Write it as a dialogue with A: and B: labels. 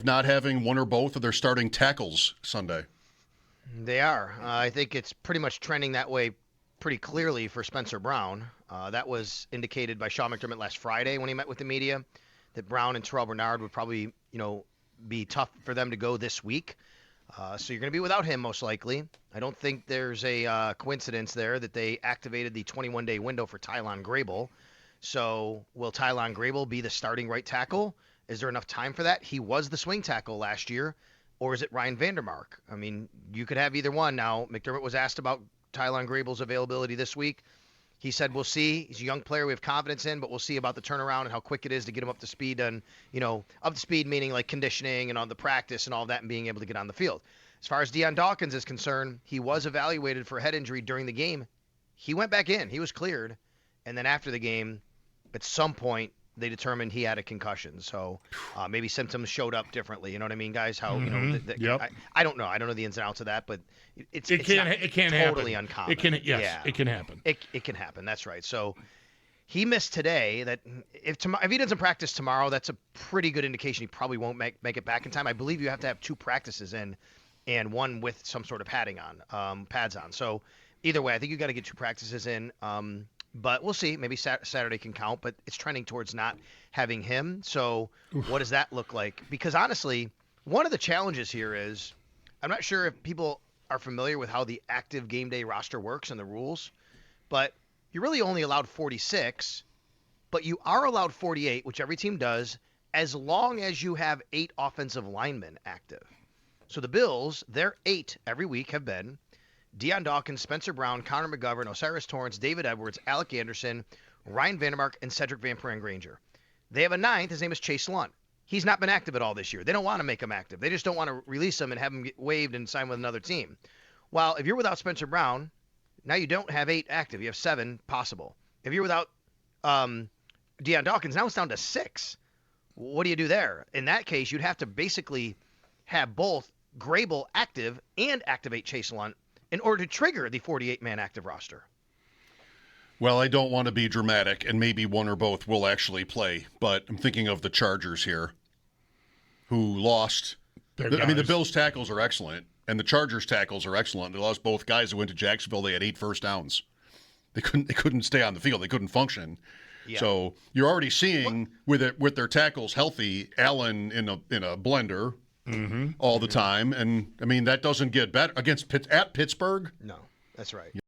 A: not having one or both of their starting tackles Sunday.
B: They are. I think it's pretty much trending that way pretty clearly for Spencer Brown. That was indicated by Sean McDermott last Friday when he met with the media, that Brown and Terrell Bernard would probably, be tough for them to go this week. So you're going to be without him most likely. I don't think there's a coincidence there that they activated the 21-day window for Tylon Grable. So will Tylon Grable be the starting right tackle? Is there enough time for that? He was the swing tackle last year. Or is it Ryan Vandermark? I mean, you could have either one. Now, McDermott was asked about Tylon Grable's availability this week. He said, we'll see. He's a young player we have confidence in, but we'll see about the turnaround and how quick it is to get him up to speed. And, up to speed meaning like conditioning and on the practice and all that and being able to get on the field. As far as Dawkins is concerned, he was evaluated for a head injury during the game. He went back in. He was cleared. And then after the game, at some point, they determined he had a concussion. So maybe symptoms showed up differently. You know what I mean, guys? How,
C: Yep.
B: I don't know. I don't know the ins and outs of that, but it
C: can
B: totally
C: happen.
B: uncommon.
C: It can happen.
B: It can happen. That's right. So he missed today. That if he doesn't practice tomorrow, that's a pretty good indication he probably won't make it back in time. I believe you have to have 2 practices in and one with some sort of pads on. So either way, I think you got to get 2 practices in. But we'll see. Maybe Saturday can count, but it's trending towards not having him. So what does that look like? Because honestly, one of the challenges here is I'm not sure if people are familiar with how the active game day roster works and the rules, but you're really only allowed 46, but you are allowed 48, which every team does, as long as you have 8 offensive linemen active. So the Bills, their 8 every week have been Deion Dawkins, Spencer Brown, Connor McGovern, Osiris Torrance, David Edwards, Alec Anderson, Ryan Vandermark, and Cedric Van Pran-Granger. They have a 9th. His name is Chase Lunt. He's not been active at all this year. They don't want to make him active. They just don't want to release him and have him get waived and sign with another team. Well, if you're without Spencer Brown, now you don't have 8 active. You have 7 possible. If you're without Deion Dawkins, now it's down to 6. What do you do there? In that case, you'd have to basically have both Grable active and activate Chase Lunt in order to trigger the 48-man active roster.
A: Well, I don't want to be dramatic, and maybe one or both will actually play, but I'm thinking of the Chargers here, who lost. The Bills' tackles are excellent, and the Chargers' tackles are excellent. They lost both guys who went to Jacksonville. They had 8 first downs. They couldn't stay on the field. They couldn't function. Yeah. So you're already seeing with their tackles healthy, Allen in a blender. All the time, and I mean that doesn't get better at Pittsburgh.
B: No, that's right.